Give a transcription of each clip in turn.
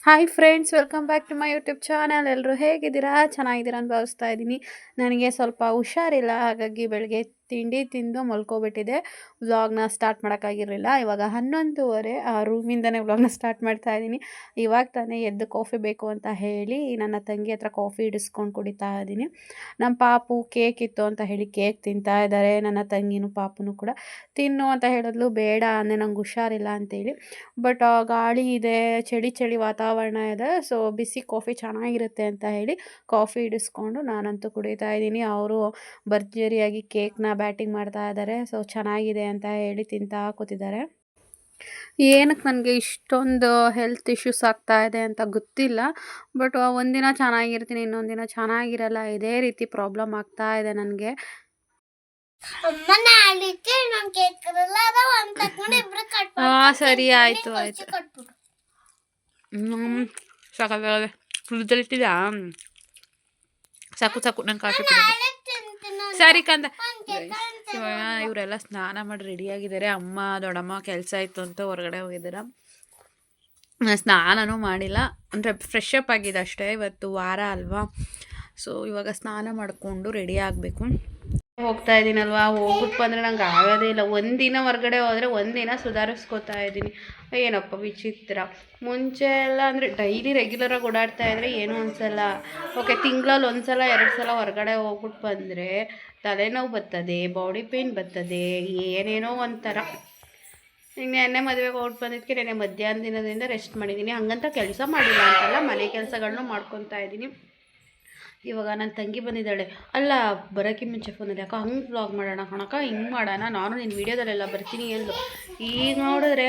Hi friends, welcome back to my YouTube channel. ಎಲ್ಲರೂ ಹೇಗಿದ್ದೀರಾ? ಚೆನ್ನಾಗಿದ್ದೀರಾ ಅಂತ ಭಾವಿಸ್ತಾ ಇದ್ದೀನಿ. ನನಗೆ ಸ್ವಲ್ಪ ಹುಷಾರಿಲ್ಲ, ಹಾಗಾಗಿ ಬೆಳಗ್ಗೆ ತಿಂಡಿ ತಿಂದು ಮಲ್ಕೊಬಿಟ್ಟಿದ್ದೆ. ವ್ಲಾಗ್ನ ಸ್ಟಾರ್ಟ್ ಮಾಡೋಕ್ಕಾಗಿರಲಿಲ್ಲ. ಇವಾಗ 11:30 ರೂಮಿಂದನೇ ವ್ಲಾಗ್ನ ಸ್ಟಾರ್ಟ್ ಮಾಡ್ತಾ ಇದ್ದೀನಿ. ಇವಾಗ ತಾನೇ ಎದ್ದು ಕಾಫಿ ಬೇಕು ಅಂತ ಹೇಳಿ ನನ್ನ ತಂಗಿ ಹತ್ರ ಕಾಫಿ ಇಡಿಸ್ಕೊಂಡು ಕುಡಿತಾ ಇದ್ದೀನಿ. ನಮ್ಮ ಪಾಪು ಕೇಕ್ ಇತ್ತು ಅಂತ ಹೇಳಿ ಕೇಕ್ ತಿಂತಾ ಇದ್ದಾರೆ. ನನ್ನ ತಂಗಿನೂ ಪಾಪುನೂ ಕೂಡ ತಿನ್ನು ಅಂತ ಹೇಳಿದ್ಲು. ಬೇಡ ಅಂದರೆ ನಂಗೆ ಹುಷಾರಿಲ್ಲ ಅಂತೇಳಿ. ಬಟ್ ಗಾಳಿ ಇದೆ, ಚಳಿ ಚಳಿ ವಾತಾವರಣ ಇದೆ. ಸೊ ಬಿಸಿ ಕಾಫಿ ಚೆನ್ನಾಗಿರುತ್ತೆ ಅಂತ ಹೇಳಿ ಕಾಫಿ ಇಡಿಸ್ಕೊಂಡು ನಾನಂತೂ ಕುಡಿತಾ ಇದ್ದೀನಿ. ಅವರು ಭರ್ಜರಿಯಾಗಿ ಕೇಕ್ನ ಬ್ಯಾಟಿಂಗ್ ಮಾಡ್ತಾ ಇದ್ದಾರೆ. ಸೊ ಚೆನ್ನಾಗಿದೆ ಅಂತ ಹೇಳಿ ತಿಂತಾ ಕೂತಿದ್ದಾರೆ. ಏನಕ್ಕೆ ನನಗೆ ಇಷ್ಟೊಂದು ಹೆಲ್ತ್ ಇಶ್ಯೂಸ್ ಆಗ್ತಾ ಇದೆ ಅಂತ ಗೊತ್ತಿಲ್ಲ. ಬಟ್ ಒಂದಿನ ಚೆನ್ನಾಗಿರ್ತೀನಿ, ಇನ್ನೊಂದು ದಿನ ಚೆನ್ನಾಗಿರಲ್ಲ. ಇದೇ ರೀತಿ ಪ್ರಾಬ್ಲಮ್ ಆಗ್ತಾ ಇದೆ ನನಗೆ. ಸರಿ, ಆಯಿತು ಆಯಿತು. ಸಾಕಾಗಲ್ಲ. ಫ್ರಿಜ್ಜಲ್ಲಿಟ್ಟಿದ್ಯಾ? ಸಾಕು ಸಾಕು, ನಂಗೆ ಕಾಫಿ ಕುಡಿದು ಸರಿ ಕಂದ. ಇವರೆಲ್ಲ ಸ್ನಾನ ಮಾಡಿ ರೆಡಿಯಾಗಿದ್ದಾರೆ. ಅಮ್ಮ ದೊಡ್ಡಮ್ಮ ಕೆಲಸ ಇತ್ತು ಅಂತ ಹೊರಗಡೆ ಹೋಗಿದ್ದಾರೆ. ಸ್ನಾನನೂ ಮಾಡಿಲ್ಲ, ಅಂದರೆ ಫ್ರೆಶ್ ಅಪ್ ಆಗಿದೆ ಅಷ್ಟೇ. ಇವತ್ತು ವಾರ ಅಲ್ವಾ, ಸೊ ಇವಾಗ ಸ್ನಾನ ಮಾಡಿಕೊಂಡು ರೆಡಿ ಆಗಬೇಕು. ಹೋಗ್ತಾ ಇದ್ದೀನಲ್ವಾ, ಹೋಗ್ಬಿಟ್ಟು ಬಂದರೆ ನಂಗೆ ಆಗೋದೇ ಇಲ್ಲ. ಒಂದಿನ ಹೊರಗಡೆ ಹೋದರೆ ಒಂದಿನ ಸುಧಾರಿಸ್ಕೋತಾ ಇದ್ದೀನಿ. ಏನಪ್ಪ ವಿಚಿತ್ರ. ಮುಂಚೆ ಎಲ್ಲ ಅಂದರೆ ಡೈಲಿ ರೆಗ್ಯುಲರಾಗಿ ಓಡಾಡ್ತಾ ಇದ್ದರೆ ಏನೂ ಅನಿಸಲ್ಲ. ಓಕೆ, ತಿಂಗಳಲ್ಲಿ 1 ಸಲ 2 ಸಲ ಹೊರಗಡೆ ಹೋಗ್ಬಿಟ್ಟು ಬಂದರೆ ತಲೆನೋವು ಬರ್ತದೆ, ಬಾಡಿ ಪೇಯ್ನ್ ಬರ್ತದೆ, ಏನೇನೋ ಒಂಥರ. ಈಗ ನೆನ್ನೆ ಮದುವೆಗೆ ಹೋಗ್ಬಿಟ್ಟು ಬಂದಿದ್ದಕ್ಕೆ ನೆನ್ನೆ ಮಧ್ಯಾಹ್ನ ದಿನದಿಂದ ರೆಸ್ಟ್ ಮಾಡಿದ್ದೀನಿ. ಹಂಗಂತ ಕೆಲಸ ಮಾಡಿಲ್ಲ ಅಂತಲ್ಲ, ಮನೆ ಕೆಲಸಗಳನ್ನೂ ಮಾಡ್ಕೊತಾ ಇದ್ದೀನಿ. ಇವಾಗ ನನ್ನ ತಂಗಿ ಬಂದಿದ್ದಾಳೆ. ಅಲ್ಲ, ಬರೋಕ್ಕೆ ಮುಂಚೆ ಫೋನ್ ಇದೆ ಅಕ್ಕ, ಹಂಗೆ ವ್ಲಾಗ್ ಮಾಡೋಣ ಕಣಕ್ಕ, ಹಿಂಗೆ ಮಾಡೋಣ, ನಾನು ನಿನ್ನ ವೀಡಿಯೋದಲ್ಲೆಲ್ಲ ಬರ್ತೀನಿ ಎಂದು. ಈಗ ನೋಡಿದ್ರೆ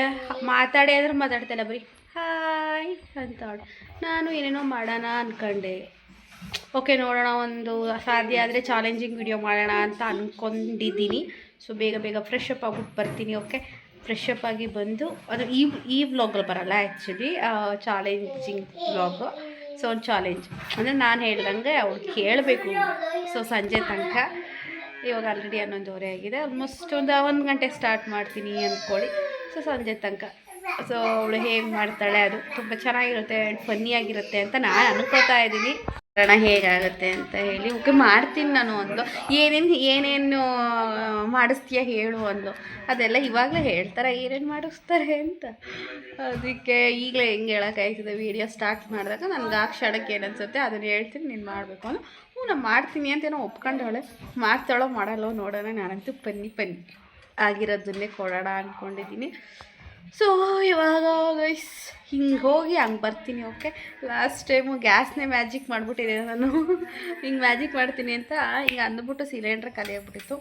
ಮಾತಾಡಿ ಅಂದ್ರೆ ಮಾತಾಡ್ತಾಯಿಲ್ಲ, ಬರೀ ಹಾಯ್ ಅಂತಾಳು. ನಾನು ಏನೇನೋ ಮಾಡೋಣ ಅಂದ್ಕೊಂಡೆ. ಓಕೆ, ನೋಡೋಣ, ಒಂದು ಸಾಧ್ಯ ಆದರೆ ಚಾಲೆಂಜಿಂಗ್ ವಿಡಿಯೋ ಮಾಡೋಣ ಅಂತ ಅಂದ್ಕೊಂಡಿದ್ದೀನಿ. ಸೊ ಬೇಗ ಬೇಗ ಫ್ರೆಶ್ ಅಪ್ ಆಗ್ಬಿಟ್ಟು ಬರ್ತೀನಿ. ಓಕೆ, ಫ್ರೆಶ್ ಅಪ್ ಆಗಿ ಬಂದು, ಅದು ಈ ವ್ಲಾಗಲ್ಲಿ ಬರೋಲ್ಲ ಆ್ಯಕ್ಚುಲಿ, ಚಾಲೆಂಜಿಂಗ್ ವ್ಲಾಗು. ಸೊ ಒಂದು ಚಾಲೆಂಜ್ ಅಂದರೆ ನಾನು ಹೇಳ್ದಂಗೆ ಅವ್ಳು ಕೇಳಬೇಕು. ಸೊ ಸಂಜೆ ತನಕ, ಇವಾಗ ಆಲ್ರೆಡಿ 11:30 ಆಗಿದೆ. ಆಲ್ಮೋಸ್ಟ್ ಒಂದು ಗಂಟೆ ಸ್ಟಾರ್ಟ್ ಮಾಡ್ತೀನಿ ಅಂದ್ಕೊಳ್ಳಿ. ಸೊ ಸಂಜೆ ತನಕ. ಸೊ ಅವಳು ಹೇಗೆ ಮಾಡ್ತಾಳೆ, ಅದು ತುಂಬ ಚೆನ್ನಾಗಿರುತ್ತೆ ಆ್ಯಂಡ್ ಫನ್ನಿಯಾಗಿರುತ್ತೆ ಅಂತ ನಾನು ಅನ್ಕೋತಾ ಇದ್ದೀನಿ. ಕಾರಣ ಹೇಗಾಗುತ್ತೆ ಅಂತ ಹೇಳಿ. ಓಕೆ, ಮಾಡ್ತೀನಿ ನಾನು ಅಂದ್ಲು. ಏನೇನು ಮಾಡಿಸ್ತೀಯ ಹೇಳು ಅಂದ್ಲು. ಅದೆಲ್ಲ ಇವಾಗಲೇ ಹೇಳ್ತಾರೆ ಏನೇನು ಮಾಡಿಸ್ತಾರೆ ಅಂತ. ಅದಕ್ಕೆ ಈಗಲೇ ಹೆಂಗೆ ಹೇಳೋಕ್ಕಾಯ್ತದೆ, ವೀಡಿಯೋ ಸ್ಟಾರ್ಟ್ ಮಾಡಿದಾಗ ನನಗೆ ಆ ಕ್ಷಣಕ್ಕೆ ಏನು ಅನಿಸುತ್ತೆ ಅದನ್ನು ಹೇಳ್ತೀನಿ, ನೀನು ಮಾಡಬೇಕು ಅಂದ್ರೆ ನಾನು ಮಾಡ್ತೀನಿ ಅಂತೇನೋ ಒಪ್ಕೊಂಡವಳೆ. ಮಾಡ್ತಾಳೋ ಮಾಡಲ್ಲೋ ನೋಡೋಣ. ನಾನಂತೂ ಪನ್ನಿ ಆಗಿರೋದನ್ನೇ ಕೊಡೋಣ ಅಂದ್ಕೊಂಡಿದ್ದೀನಿ. ಸೊ ಇವಾಗ ಗೈಸ್ ಹಿಂಗೆ ಹೋಗಿ ಹಂಗೆ ಬರ್ತೀನಿ. ಓಕೆ, ಲಾಸ್ಟ್ ಟೈಮು ಗ್ಯಾಸ್ನೇ ಮ್ಯಾಜಿಕ್ ಮಾಡಿಬಿಟ್ಟಿದ್ದೆ ನಾನು. ಹಿಂಗೆ ಮ್ಯಾಜಿಕ್ ಮಾಡ್ತೀನಿ ಅಂತ ಈಗ ಅಂದ್ಬಿಟ್ಟು ಸಿಲಿಂಡ್ರ್ ಖಾಲಿ ಆಗಿಬಿಟ್ಟಿತ್ತು.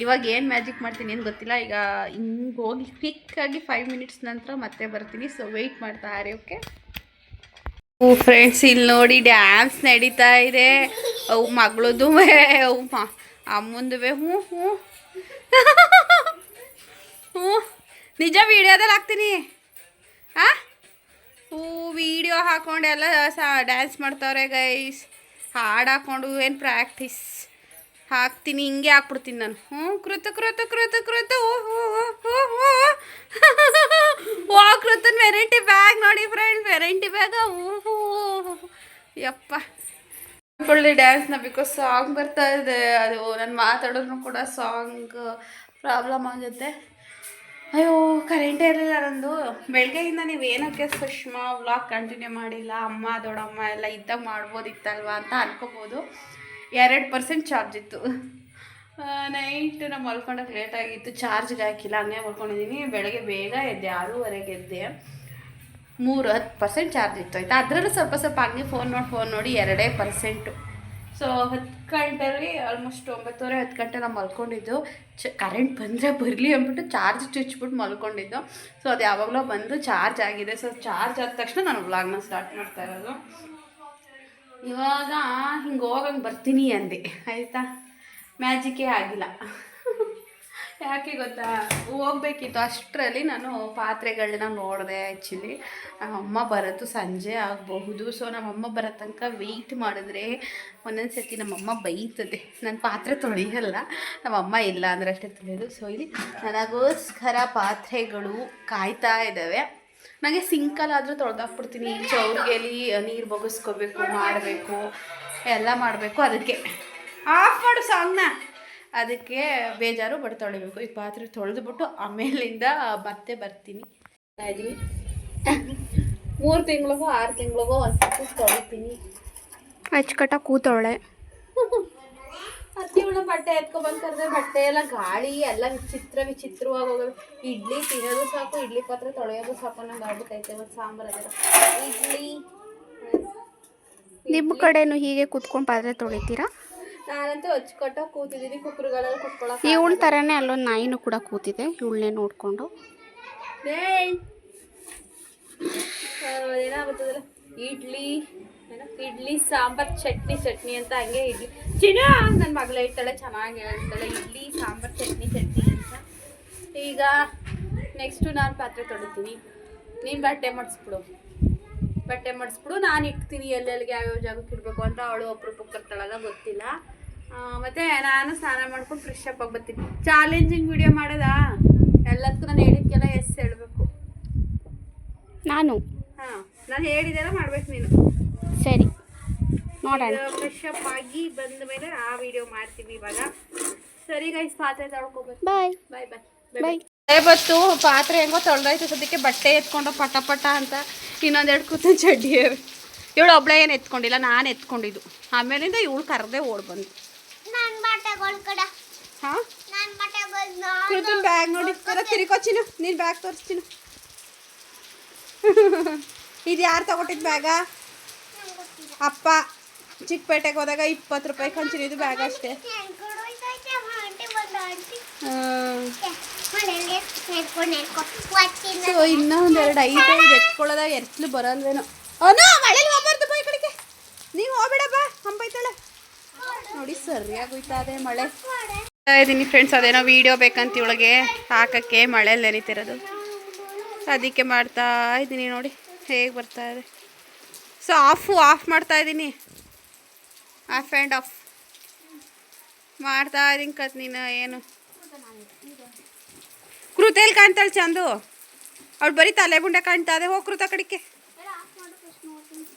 ಇವಾಗ ಏನು ಮ್ಯಾಜಿಕ್ ಮಾಡ್ತೀನಿ ಏನು ಗೊತ್ತಿಲ್ಲ. ಈಗ ಹಿಂಗೆ ಹೋಗಿ ಕ್ವಿಕ್ಕಾಗಿ 5 ಮಿನಿಟ್ಸ್ ನಂತರ ಮತ್ತೆ ಬರ್ತೀನಿ. ಸೊ ವೆಯ್ಟ್ ಮಾಡ್ತಾ ಇರಿ. ಓಕೆ ಫ್ರೆಂಡ್ಸ್, ಇಲ್ಲಿ ನೋಡಿ ಡ್ಯಾನ್ಸ್ ನಡೀತಾ ಇದೆ. ಅವು ಮಗಳದು, ಅವು ಅಮ್ಮಂದು. ಹ್ಞೂ ಹ್ಞೂ ಹ್ಞೂ, ನಿಜ ವೀಡಿಯೋದಲ್ಲಿ ಹಾಕ್ತೀನಿ. ವೀಡಿಯೋ ಹಾಕ್ಕೊಂಡು ಎಲ್ಲ ಡ್ಯಾನ್ಸ್ ಮಾಡ್ತಾವ್ರೆ ಗೈಸ್. ಹಾಡು ಹಾಕ್ಕೊಂಡು ಏನು ಪ್ರಾಕ್ಟೀಸ್ ಹಾಕ್ತೀನಿ, ಹಿಂಗೆ ಹಾಕ್ಬಿಡ್ತೀನಿ ನಾನು. ಕೃತ ಓ ಕೃತನ್ ವೆರೈಟಿ ಬ್ಯಾಗ್ ನೋಡಿ ಫ್ರೆಂಡ್ಸ್, ವೆರೈಟಿ ಬ್ಯಾಗ. ಯಪ್ಪ ಒಳ್ಳೆ ಡ್ಯಾನ್ಸ್ನ, ಬಿಕಾಸ್ ಸಾಂಗ್ ಬರ್ತಾ ಇದೆ. ಅದು ನಾನು ಮಾತಾಡೋದು ಕೂಡ ಸಾಂಗ್ ಪ್ರಾಬ್ಲಮ್ ಆಗುತ್ತೆ. ಅಯ್ಯೋ, ಕರೆಂಟೇ ಇರಲಿಲ್ಲ ನಂದು. ಬೆಳಗ್ಗೆಯಿಂದ ನೀವು ಏನಕ್ಕೆ ಸುಷ್ಮಾ ವ್ಲಾಗ್ ಕಂಟಿನ್ಯೂ ಮಾಡಿಲ್ಲ, ಅಮ್ಮ ದೊಡ್ಡಮ್ಮ ಎಲ್ಲ ಇದ್ದಾಗ ಮಾಡ್ಬೋದಿತ್ತಲ್ವ ಅಂತ ಅನ್ಕೋಬೋದು. 2% ಚಾರ್ಜ್ ಇತ್ತು. ನೈಟ್ ನಾವು ಮಲ್ಕೊಂಡಾಗ ಲೇಟಾಗಿತ್ತು, ಚಾರ್ಜ್ಗೆ ಹಾಕಿಲ್ಲ, ಹಂಗೆ ಮಲ್ಕೊಂಡಿದ್ದೀನಿ. ಬೆಳಗ್ಗೆ ಬೇಗ ಎದ್ದೆ, 6:30ಗೆ ಎದ್ದೆ. 10% ಚಾರ್ಜ್ ಇತ್ತು ಆಯಿತಾ. ಅದರಲ್ಲೂ ಸ್ವಲ್ಪ ಹಂಗೆ ಫೋನ್ ನೋಡಿ 2%. ಸೊ 10 ಗಂಟೆಯಲ್ಲಿ ಆಲ್ಮೋಸ್ಟ್ 9:30 10 ಗಂಟೆ ನಾವು ಮಲ್ಕೊಂಡಿದ್ದು. ಕರೆಂಟ್ ಬಂದರೆ ಬರಲಿ ಅಂದ್ಬಿಟ್ಟು ಚಾರ್ಜ್ ಚುಚ್ಬಿಟ್ಟು ಮಲ್ಕೊಂಡಿದ್ದು. ಸೊ ಅದು ಯಾವಾಗಲೂ ಬಂದು ಚಾರ್ಜ್ ಆಗಿದೆ. ಸೊ ಚಾರ್ಜ್ ಆದ ತಕ್ಷಣ ನಾನು ವ್ಲಾಗ್ನ ಸ್ಟಾರ್ಟ್ ಮಾಡ್ತಾ ಇರೋದು. ಇವಾಗ ಹಿಂಗೆ ಹೋಗಂಗೆ ಬರ್ತೀನಿ ಅಂದೆ ಆಯಿತಾ. ಮ್ಯಾಜಿಕೇ ಆಗಿಲ್ಲ. ಯಾಕೆ ಗೊತ್ತಾ, ಹೋಗ್ಬೇಕಿತ್ತು. ಅಷ್ಟರಲ್ಲಿ ನಾನು ಪಾತ್ರೆಗಳನ್ನ ನೋಡಿದೆ. ಆ್ಯಕ್ಚುಲಿ ನಮ್ಮಮ್ಮ ಬರೋದು ಸಂಜೆ ಆಗಬಹುದು. ಸೊ ನಮ್ಮಮ್ಮ ಬರೋ ತನಕ ವೆಯ್ಟ್ ಮಾಡಿದ್ರೆ ಒಂದೊಂದು ಸರ್ತಿ ನಮ್ಮಮ್ಮ ಬೈತದೆ. ನನ್ನ ಪಾತ್ರೆ ತೊಳೆಯಲ್ಲ, ನಮ್ಮಮ್ಮ ಇಲ್ಲ ಅಂದರೆ ಅಷ್ಟೇ ತೊಳೆಯೋದು. ಸೊ ಇಲ್ಲಿ ನನಗೋಸ್ಕರ ಪಾತ್ರೆಗಳು ಕಾಯ್ತಾ ಇದ್ದಾವೆ. ನನಗೆ ಸಿಂಕಲ್ಲಾದರೂ ತೊಳೆದಾಕ್ಬಿಡ್ತೀನಿ. ಈಚೆ ಅವ್ರಿಗೆಲ್ಲಿ ನೀರು ಬಗ್ಗಿಸ್ಕೋಬೇಕು, ಮಾಡಬೇಕು, ಎಲ್ಲ ಮಾಡಬೇಕು. ಅದಕ್ಕೆ ಆಫ್ ಮಾಡು ಸಾಂಗ್ನ. ಅದಕ್ಕೆ ಬೇಜಾರು ಬಟ್ ತೊಳಿಬೇಕು. ಈ ಪಾತ್ರೆ ತೊಳೆದ್ಬಿಟ್ಟು ಆಮೇಲಿಂದ ಮತ್ತೆ ಬರ್ತೀನಿ. ಇದ್ದೀನಿ 3 ತಿಂಗಳಿಗೋ 6 ತಿಂಗಳಿಗೋ ಒಂದು ತೊಳಿತೀನಿ. ಅಚ್ಚುಕಟ್ಟ ಕೂತವಳೆ. ಇವಳು ಬಟ್ಟೆ ಎತ್ಕೊಬಂದು ಕರೆದ್ರೆ ಬಟ್ಟೆ ಎಲ್ಲ ಗಾಳಿ ಎಲ್ಲ ವಿಚಿತ್ರವಾಗಿ ಹೋಗೋದು. ಇಡ್ಲಿ ತಿನ್ನೋದು ಸಾಕು, ಇಡ್ಲಿ ಪಾತ್ರೆ ತೊಳೆಯೋದು ಸಾಕು ನಂಗೆ ಆಗ್ಬಿಟ್ಟೈತೆ. ಮತ್ತು ಸಾಂಬಾರು ಅದರ ಇಡ್ಲಿ. ನಿಮ್ಮ ಕಡೆನೂ ಹೀಗೆ ಕೂತ್ಕೊಂಡು ಪಾತ್ರೆ ತೊಳಿತೀರಾ? ನಾನಂತೂ ಅಚ್ಚುಕಟ್ಟಾಗಿ ಕೂತಿದ್ದೀನಿ. ಕುಕ್ಕರ್ಗಳಲ್ಲಿ ಕುತ್ಕೊಳ್ಳೋಕೆ ಇವಳ ಥರನೇ ಅಲ್ಲೊಂದು ನಾಯಿನೂ ಕೂಡ ಕೂತಿದೆ, ಇವಳನ್ನೇ ನೋಡಿಕೊಂಡು. ಏನಾಗುತ್ತದಲ್ಲ ಇಡ್ಲಿ ಸಾಂಬಾರು ಚಟ್ನಿ ಅಂತ ಹಂಗೆ ಇಡ್ಲಿ ಚಿನ್ನ ನನ್ನ ಮಗಳು ಹೇಳ್ತಾಳೆ, ಚೆನ್ನಾಗಿ ಹೇಳ್ತಾಳೆ ಇಡ್ಲಿ ಸಾಂಬಾರು ಚಟ್ನಿ ಅಂತ. ಈಗ ನೆಕ್ಸ್ಟು ನಾನು ಪಾತ್ರೆ ತೊಳಿತೀನಿ, ನೀನು ಬಟ್ಟೆ ಮಾಡಿಸ್ಬಿಡು, ನಾನು ಇಡ್ತೀನಿ ಎಲ್ಲೆಲ್ಲಿಗೆ ಯಾವ್ಯಾವ ಜಾಗಕ್ಕೆ ಇಡಬೇಕು ಅಂತ. ಅವಳು ಅಪರೂಪಕ್ಕೆ ಬರ್ತಾಳಲ್ಲ ಗೊತ್ತಿಲ್ಲ. ಮತ್ತು ನಾನು ಸ್ನಾನ ಮಾಡ್ಕೊಂಡು ಫ್ರೆಶ್ ಅಪ್ ಆಗಿ ಬರ್ತೀನಿ. ಚಾಲೆಂಜಿಂಗ್ ವಿಡಿಯೋ ಮಾಡೋದಾ? ಎಲ್ಲದಕ್ಕೂ ನಾನು ಹೇಳಿದ್ಕೆಲ್ಲ ಎಸ್ ಹೇಳಬೇಕು. ನಾನು ಹೇಳಿದೆಲ್ಲ ಮಾಡ್ಬೇಕು ನೀನು. ಸರಿ ನೋಡೋಣ. ಫ್ರೆಶ್ ಅಪ್ ಆಗಿ ಬಂದ ಮೇಲೆ ಆ ವಿಡಿಯೋ ಮಾಡ್ತೀವಿ ಇವಾಗ. ಸರಿ ಗೈಸ್, ಪಾತ್ರೆ ತೊಳ್ಕೊಬೇಕು. ಬಾಯ್ ಬಾಯ್ ಬಾಯ್ ಬಾಯ್. ಇವತ್ತು ಪಾತ್ರೆ ಹೆಂಗೋ ತೊಳೆದಾಯ್ತು. ಸದ್ಯಕ್ಕೆ ಬಟ್ಟೆ ಎತ್ಕೊಂಡು ಪಟ ಅಂತ ಇನ್ನೊಂದೆರಡು ಕೂತು ಚಡ್ಡಿ. ಇವಳು ಒಬ್ಳೆ ಏನು ಎತ್ಕೊಂಡಿಲ್ಲ, ನಾನು ಎತ್ಕೊಂಡಿದ್ದು. ಆಮೇಲಿಂದ ಇವಳು ಕರೆದೇ ಓಡ್ ಬಂದು. ಹಾಂ ಬ್ಯಾಗ್ ನೋಡಿ ತಿರ್ಕೊಚ್ಚಿನ. ನೀನು ಬ್ಯಾಗ್ ತೋರಿಸ್ತೀನಿ. ಇದು ಯಾರು ತಗೊಟ್ಟಿದ್ದು ಬ್ಯಾಗ? ಅಪ್ಪ ಚಿಕ್ಕಪೇಟೆಗೆ ಹೋದಾಗ 20 ರೂಪಾಯಿ ಕಂಚಿನ ಇದು ಬ್ಯಾಗ್ ಅಷ್ಟೇ. ಸೊ ಇನ್ನೂ ಒಂದೆರಡು ಐದು ಎತ್ಕೊಳ್ಳೋದಾಗ ಎತ್ಲು ಬರಲ್ವೇನೋ. ಮಳೇಲಿ ಹೋಗ್ಬಾರ್ದು ಬೈ ಕಡೆಗೆ. ನೀವು ಹೋಗ್ಬೇಡಪ್ಪ, ಹಂಬೈತಾಳೆ ನೋಡಿ. ಸರಿಯಾಗಿ ಹೋಯ್ತಾ ಅದೇ ಮಳೆ ಇದ್ದೀನಿ ಫ್ರೆಂಡ್ಸ್. ಅದೇನೋ ವೀಡಿಯೋ ಬೇಕಂತ ಇವಳಿಗೆ ಹಾಕಕ್ಕೆ ಮಳೆಯಲ್ಲಿ ನೆನೀತಿರೋದು. ಅದಕ್ಕೆ ಮಾಡ್ತಾ ಇದ್ದೀನಿ ನೋಡಿ ಹೇಗೆ ಬರ್ತಾ ಇದೆ. ಸೊ ಆಫ್ ಮಾಡ್ತಾ ಇದ್ದೀನಿ. ಆಫ್ ಆ್ಯಂಡ್ ಆಫ್ ಮಾಡ್ತಾ ಇದ್ದೀನಿ. ನೀನು ಏನು ಕೃತೇಲಿ ಕಾಣ್ತಾಳೆ ಚಂದು? ಅವಳು ಬರೀ ತಲೆ ಬುಂಡೆ ಕಾಣ್ತಾ ಇದೆ. ಹೋಗಿ ಕೃತ ಕಡಿಕೆ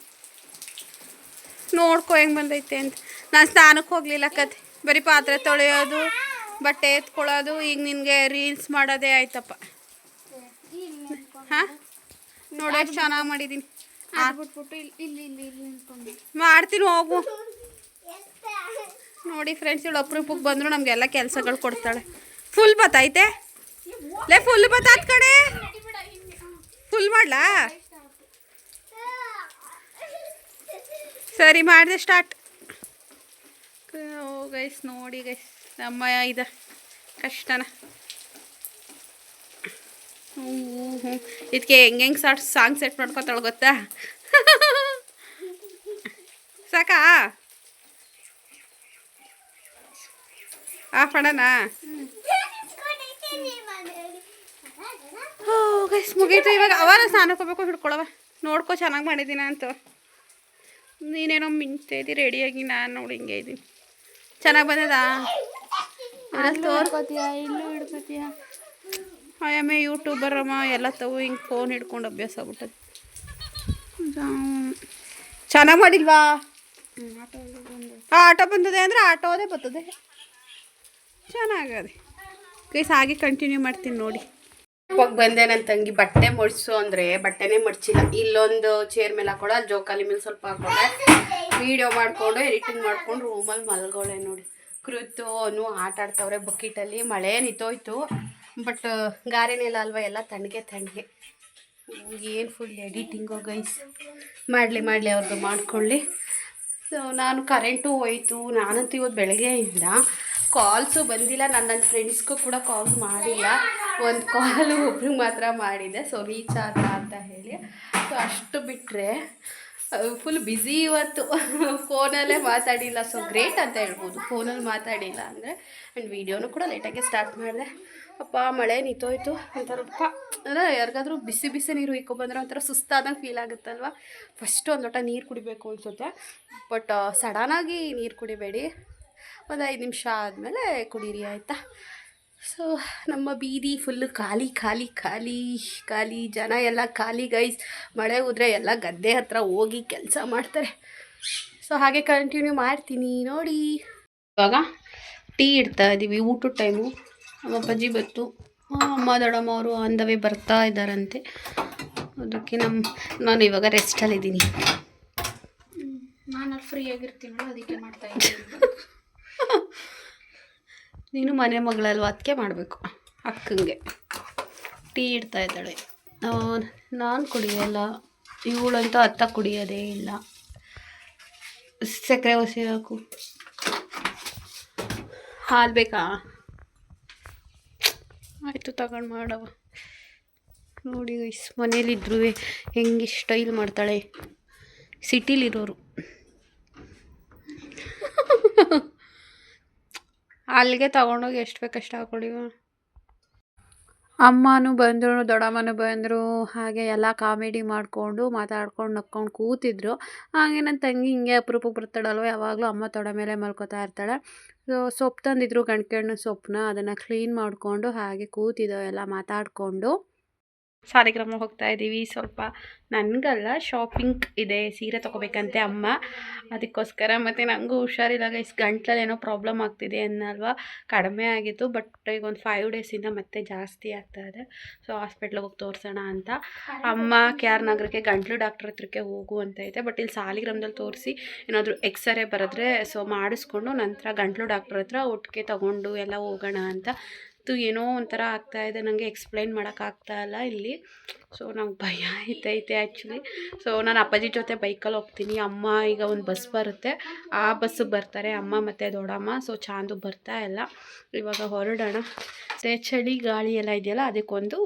ನೋಡ್ಕೊ ಹೆಂಗೆ ಬಂದೈತೆ ಅಂತ. ನಾನು ಸ್ನಾನಕ್ಕೆ ಹೋಗಲಿಲ್ಲ ಕತೆ, ಬರೀ ಪಾತ್ರೆ ತೊಳೆಯೋದು, ಬಟ್ಟೆ ಎತ್ಕೊಳ್ಳೋದು. ಈಗ ನಿನಗೆ ರೀಲ್ಸ್ ಮಾಡೋದೇ ಆಯ್ತಪ್ಪ. ಹಾಂ ನೋಡಿ ಎಷ್ಟು ಚೆನ್ನಾಗಿ ಮಾಡಿದ್ದೀನಿ. ಮಾಡ್ತೀನಿ ಹೋಗು. ನೋಡಿ ಫ್ರೆಂಡ್ಸ್, ಇವಳು ಅಪರೂಪಕ್ಕೆ ಬಂದರು ನಮಗೆಲ್ಲ ಕೆಲಸಗಳು ಕೊಡ್ತಾಳೆ. ಫುಲ್ ಬತ್ತೈತೆ ಫುಲ್ ಬತ್ತಾದ ಕಡೆ. ಫುಲ್ ಮಾಡಲಾ? ಸರಿ ಮಾಡಿದೆ ಸ್ಟಾರ್ಟ್. ಗೈಸ್ ನೋಡಿ ಗೈಸ್, ನಮ್ಮ ಇದೆ ಕಷ್ಟನ. ಇದಕ್ಕೆ ಹೆಂಗೆ ಸಾಂಗ್ ಸೆಟ್ ಮಾಡ್ಕೊತಾಳೆ ಗೊತ್ತಾ? ಸಾಕಾ? ಆಫ್ ಮಾಡೋಣ? ಗೈಸ್ ಮುಗೀತು. ಇವಾಗ ಅವಾಗ ಸ್ನಾನಕ್ಕೆ ಹೋಗ್ಬೇಕು. ಹಿಡ್ಕೊಳವ ನೋಡ್ಕೊ ಚೆನ್ನಾಗಿ ಮಾಡಿದ್ದೀನಿ ಅಂತ. ನೀನೇನೋ ಮಿಂಚ್ತಾ ಇದ್ದಿ ರೆಡಿಯಾಗಿ. ನಾನು ನೋಡಿ ಹಿಂಗೆ ಇದ್ದೀನಿ. ಚೆನ್ನಾಗಿ ಬಂದದಾ? ತೋರ್ಕೋತೀಯ ಇಲ್ಲೂ ಹಿಡ್ಕೋತೀಯ? ಆಮೇಲೆ ಯೂಟ್ಯೂಬರ್ ಅಮ್ಮ ಎಲ್ಲ ತಗೋ ಹಿಂಗೆ ಫೋನ್ ಹಿಡ್ಕೊಂಡು ಅಭ್ಯಾಸ ಆಗ್ಬಿಟ್ಟದು. ಚೆನ್ನಾಗಿ ಮಾಡಿಲ್ವಾ? ಆಟೋ ಬಂದದೆ ಅಂದರೆ ಆಟೋದೇ ಬರ್ತದೆ. ಚೆನ್ನಾಗದೆ ಗೈಸ್. ಹಾಗೆ ಕಂಟಿನ್ಯೂ ಮಾಡ್ತೀನಿ ನೋಡಿ. ಹೋಗಿ ಬಂದೆ ನನ್ನ ತಂಗಿ ಬಟ್ಟೆ ಮಡಿಸು ಅಂದರೆ ಬಟ್ಟೆನೇ ಮಡ್ಚಿಲ್ಲ. ಇಲ್ಲೊಂದು ಚೇರ್ ಮೇಲೆ ಹಾಕೊಳ್ಳೋ, ಅಲ್ಲಿ ಜೋಕಾಲಿ ಮೇಲೆ ಸ್ವಲ್ಪ ಹಾಕೊಂಡೆ, ವೀಡಿಯೋ ಮಾಡಿಕೊಂಡು ಎಡಿಟಿಂಗ್ ಮಾಡ್ಕೊಂಡು ರೂಮಲ್ಲಿ ಮಲ್ಗೋಳೆ ನೋಡಿ. ಕೃತು ಆಟ ಆಡ್ತವ್ರೆ ಬಕೆಟಲ್ಲಿ. ಮಳೆ ನಿಂತೋಯ್ತು, ಬಟ್ ಗಾರೆನೆಲ್ಲ ಅಲ್ವಾ, ಎಲ್ಲ ತಣ್ಣಗೆ ಏನು ಫುಲ್ ಎಡಿಟಿಂಗು ಗೈಸ್. ಮಾಡಲಿ ಅವ್ರದ್ದು ಮಾಡ್ಕೊಳ್ಳಿ. ಸೊ ನಾನು ಕರೆಂಟು ಹೋಯ್ತು. ನಾನಂತೂ ಇವತ್ತು ಬೆಳಗ್ಗೆಯಿಂದ ಕಾಲ್ಸು ಬಂದಿಲ್ಲ. ನನ್ನ ಫ್ರೆಂಡ್ಸ್ಗೂ ಕೂಡ ಕಾಲ್ ಮಾಡಿಲ್ಲ. ಒಂದು ಕಾಲು ಒಬ್ರಿಗೆ ಮಾತ್ರ ಮಾಡಿದೆ. ಸೊ ರೀಚ್ ಆದ ಅಂತ ಹೇಳಿ. ಸೊ ಅಷ್ಟು ಬಿಟ್ಟರೆ ಫುಲ್ ಬ್ಯುಸಿ ಇವತ್ತು. ಫೋನಲ್ಲೇ ಮಾತಾಡಿಲ್ಲ. ಸೊ ಗ್ರೇಟ್ ಅಂತ ಹೇಳ್ಬೋದು ಫೋನಲ್ಲಿ ಮಾತಾಡಿಲ್ಲ ಅಂದರೆ. ಆ್ಯಂಡ್ ವೀಡಿಯೋನು ಕೂಡ ಲೇಟಾಗಿ ಸ್ಟಾರ್ಟ್ ಮಾಡಿದೆ. ಅಪ್ಪ ಮಳೆ ನಿಂತೋಯ್ತು. ಒಂಥರಪ್ಪ ಅಂದರೆ ಯಾರಿಗಾದ್ರೂ ಬಿಸಿ ನೀರು ಇಕ್ಕೊಬಂದ್ರೆ ಒಂಥರ ಸುಸ್ತಾದಂಗೆ ಫೀಲ್ ಆಗುತ್ತಲ್ವ. ಫಸ್ಟು ಒಂದು ಲೋಟ ನೀರು ಕುಡಿಬೇಕು ಅನಿಸುತ್ತೆ. ಬಟ್ ಸಡನ್ನಾಗಿ ನೀರು ಕುಡಿಬೇಡಿ, ಒಂದು 5 ನಿಮಿಷ ಆದಮೇಲೆ ಕುಡೀರಿ ಆಯಿತಾ. ಸೊ ನಮ್ಮ ಬೀದಿ ಫುಲ್ಲು ಖಾಲಿ ಖಾಲಿ ಖಾಲಿ ಖಾಲಿ, ಜನ ಎಲ್ಲ ಖಾಲಿ ಗೈಸ್. ಮಳೆ ಹೋದರೆ ಎಲ್ಲ ಗದ್ದೆ ಹತ್ರ ಹೋಗಿ ಕೆಲಸ ಮಾಡ್ತಾರೆ. ಸೊ ಹಾಗೆ ಕಂಟಿನ್ಯೂ ಮಾಡ್ತೀನಿ ನೋಡಿ. ಇವಾಗ ಟೀ ಇಡ್ತಾ ಇದ್ದೀವಿ, ಊಟದ ಟೈಮು. ನಮ್ಮ ಅಪ್ಪಾಜಿ ಬತ್ತು, ಅಮ್ಮ ದೊಡ್ಡಮ್ಮ ಅವರು ಆನ್ ದ ವೇ ಬರ್ತಾ ಇದ್ದಾರಂತೆ. ಅದಕ್ಕೆ ನಾನು ಇವಾಗ ರೆಸ್ಟಲ್ಲಿದ್ದೀನಿ. ನಾನು ಫ್ರೀ ಆಗಿರ್ತೀನಿ, ಅದಕ್ಕೆ ಮಾಡ್ತಾ ಇದ್ದೀನಿ. ನೀನು ಮನೆ ಮಗಳಲ್ವ, ಅದಕ್ಕೆ ಮಾಡಬೇಕು. ಅಕ್ಕಂಗೆ ಟೀ ಇಡ್ತಾ ಇದ್ದಾಳೆ. ನಾನು ಕುಡಿಯೋಲ್ಲ, ಇವಳಂತೂ ಅತ್ತ ಕುಡಿಯೋದೇ ಇಲ್ಲ. ಸಕ್ಕರೆ ಹೊಸಿ ಹಾಕು. ಹಾಲು ಬೇಕಾ? ಆಯಿತು ತಗೊಂಡು ಮಾಡವ. ನೋಡಿ ಗೈಸ್, ಮನೇಲಿದ್ರೂ ಹೆಂಗೆ ಸ್ಟೈಲ್ ಮಾಡ್ತಾಳೆ ಸಿಟಿಲಿರೋರು. ಅಲ್ಲಿಗೆ ತಗೊಂಡೋಗಿ ಎಷ್ಟು ಬೇಕಷ್ಟು ಹಾಕೊಳ್ಳಿವ. ಅಮ್ಮನೂ ಬಂದರು, ದೊಡ್ಡಮ್ಮನೂ ಬಂದರು. ಹಾಗೆ ಎಲ್ಲ ಕಾಮಿಡಿ ಮಾಡಿಕೊಂಡು ಮಾತಾಡ್ಕೊಂಡು ನಕ್ಕೊಂಡು ಕೂತಿದ್ರು. ಹಾಗೆ ನನ್ನ ತಂಗಿ ಹಿಂಗೆ ಅಪರೂಪಕ್ಕೆ ಬರ್ತಾಳಲ್ವ, ಯಾವಾಗಲೂ ಅಮ್ಮ ತೊಡೆ ಮೇಲೆ ಮಲ್ಕೋತಾ ಇರ್ತಾಳೆ. ಸೊಪ್ಪು ತಂದಿದ್ರು, ಗಂಟೆಹಣ್ಣು ಸೊಪ್ಪನ್ನ, ಅದನ್ನು ಕ್ಲೀನ್ ಮಾಡಿಕೊಂಡು ಹಾಗೆ ಕೂತಿದ್ದೋ ಎಲ್ಲ ಮಾತಾಡಿಕೊಂಡು. ಸಾಲಿಗ್ರಾಮ ಹೋಗ್ತಾ ಇದ್ದೀವಿ. ಸ್ವಲ್ಪ ನನಗಲ್ಲ, ಶಾಪಿಂಗ್ ಇದೆ, ಸೀರೆ ತೊಗೋಬೇಕಂತೆ ಅಮ್ಮ, ಅದಕ್ಕೋಸ್ಕರ. ಮತ್ತು ನನಗೂ ಹುಷಾರಿಲ್ಲ ಗೈಸ್, ಗಂಟ್ಲಲ್ಲಿ ಏನೋ ಪ್ರಾಬ್ಲಮ್ ಆಗ್ತಿದೆ ಅನ್ನಲ್ವಾ. ಕಡಿಮೆ ಆಗಿತ್ತು, ಬಟ್ ಈಗ ಒಂದು 5 ಡೇಸಿಂದ ಮತ್ತೆ ಜಾಸ್ತಿ ಆಗ್ತಾ ಇದೆ. ಸೊ ಹಾಸ್ಪಿಟ್ಲಿಗೆ ಹೋಗಿ ತೋರಿಸೋಣ ಅಂತ. ಅಮ್ಮ KR ನಗರಕ್ಕೆ ಗಂಟ್ಲು ಡಾಕ್ಟ್ರ್ ಹತ್ರಕ್ಕೆ ಹೋಗು ಅಂತ ಇದೆ. ಬಟ್ ಇಲ್ಲಿ ಸಾಲಿಗ್ರಾಮದಲ್ಲಿ ತೋರಿಸಿ ಏನಾದರೂ ಎಕ್ಸ್ರೇ ಬರೆದ್ರೆ ಸೊ ಮಾಡಿಸ್ಕೊಂಡು ನಂತರ ಗಂಟ್ಲು ಡಾಕ್ಟ್ರ್ ಹತ್ರ ಒಟ್ಟಿಗೆ ತೊಗೊಂಡು ಎಲ್ಲ ಹೋಗೋಣ ಅಂತ. ಏನೋ ಒಂಥರ ಆಗ್ತಾಯಿದೆ, ನನಗೆ ಎಕ್ಸ್ಪ್ಲೈನ್ ಮಾಡೋಕ್ಕಾಗ್ತಾ ಇಲ್ಲ ಇಲ್ಲಿ. ಸೊ ನಂಗೆ ಭಯ ಐತೆ ಆ್ಯಕ್ಚುಲಿ. ಸೊ ನಾನು ಅಪ್ಪಾಜಿ ಜೊತೆ ಬೈಕಲ್ಲಿ ಹೋಗ್ತೀನಿ. ಅಮ್ಮ ಈಗ ಒಂದು ಬಸ್ ಬರುತ್ತೆ, ಆ ಬಸ್ಸಿಗೆ ಬರ್ತಾರೆ ಅಮ್ಮ ಮತ್ತು ದೊಡ್ಡಮ್ಮ. ಸೊ ಚಾಂದು ಬರ್ತಾ ಇಲ್ಲ. ಇವಾಗ ಹೊರಡೋಣ. ಮತ್ತು ಚಳಿ ಗಾಳಿ ಎಲ್ಲ ಇದೆಯಲ್ಲ, ಅದಕ್ಕೊಂದು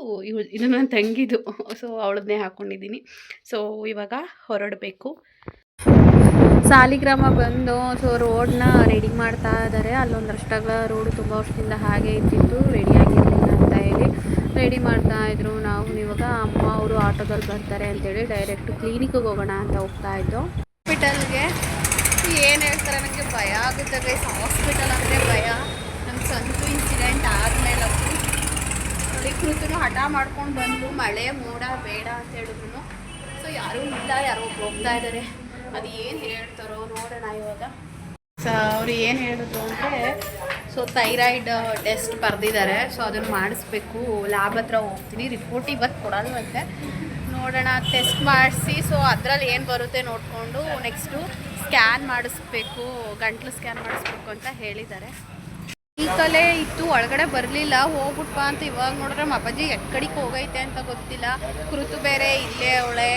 ಇದು ನನ್ನ ತಂಗಿದು, ಸೊ ಅವಳನ್ನೇ ಹಾಕ್ಕೊಂಡಿದ್ದೀನಿ. ಸೊ ಇವಾಗ ಹೊರಡಬೇಕು. ಸಾಲಿಗ್ರಾಮ ಬಂದು ಸೊ ರೋಡನ್ನ ರೆಡಿ ಮಾಡ್ತಾ ಇದ್ದಾರೆ. ಅಲ್ಲೊಂದಷ್ಟಾಗ ರೋಡು ತುಂಬ ವರ್ಷದಿಂದ ಹಾಗೆ ಇದ್ದಿತ್ತು, ರೆಡಿ ಆಗಿರಲಿಲ್ಲ ಅಂತ ಹೇಳಿ ರೆಡಿ ಮಾಡ್ತಾಯಿದ್ರು. ನಾವು ಇವಾಗ ಅಮ್ಮ ಅವರು ಆಟೋದಲ್ಲಿ ಬರ್ತಾರೆ ಅಂತೇಳಿ ಡೈರೆಕ್ಟ್ ಕ್ಲಿನಿಕ್ಗೆ ಹೋಗೋಣ ಅಂತ ಹೋಗ್ತಾ ಇದ್ದು. ಹಾಸ್ಪಿಟಲ್ಗೆ ಏನು ಹೇಳ್ತಾರೆ, ನನಗೆ ಭಯ ಆಗುತ್ತೆ ಗೈಸ್. ಹಾಸ್ಪಿಟಲ್ ಅಂದರೆ ಭಯ. ನಮ್ಮ ಸ್ವಂತ ಇನ್ಸಿಡೆಂಟ್ ಆದಮೇಲೆ ನೋಡಿ, ಕೃತನು ಹಠ ಮಾಡ್ಕೊಂಡು ಬಂದು ಮಳೆ ಮೋಡ ಬೇಡ ಅಂತ ಹೇಳಿದ್ರು. ಸೊ ಯಾರೂ ಇಲ್ಲ, ಯಾರೋ ಹೋಗ್ತಾ ಇದ್ದಾರೆ. ಅದು ಏನು ಹೇಳ್ತಾರೋ ನೋಡೋಣ ಇವಾಗ. ಸೊ ಅವ್ರು ಏನು ಹೇಳಿದ್ರು ಅಂದರೆ, ಸೊ ಥೈರಾಯ್ಡ್ ಟೆಸ್ಟ್ ಬರೆದಿದ್ದಾರೆ. ಸೊ ಅದನ್ನು ಮಾಡಿಸ್ಬೇಕು. ಲ್ಯಾಬ್ ಹತ್ರ ಹೋಗ್ತೀನಿ, ರಿಪೋರ್ಟ್ ಇವತ್ತು ಕೊಡಲ್ವಂತೆ. ನೋಡೋಣ, ಟೆಸ್ಟ್ ಮಾಡಿಸಿ ಸೊ ಅದರಲ್ಲಿ ಏನು ಬರುತ್ತೆ ನೋಡಿಕೊಂಡು ನೆಕ್ಸ್ಟು ಸ್ಕ್ಯಾನ್ ಮಾಡಿಸ್ಬೇಕು, ಗಂಟ್ಲು ಸ್ಕ್ಯಾನ್ ಮಾಡಿಸ್ಬೇಕು ಅಂತ ಹೇಳಿದ್ದಾರೆ. ಈ ಕಲೆ ಇತ್ತು, ಒಳಗಡೆ ಬರಲಿಲ್ಲ, ಹೋಗ್ಬಿಟ್ಪ ಅಂತ. ಇವಾಗ ನೋಡಿದ್ರೆ ಅಪ್ಪಾಜಿ ಎಕ್ಕಡಿಗೆ ಹೋಗೈತೆ ಅಂತ ಗೊತ್ತಿಲ್ಲ. ಕೃತು ಬೇರೆ ಇಲ್ಲೇ ಅವಳೆ.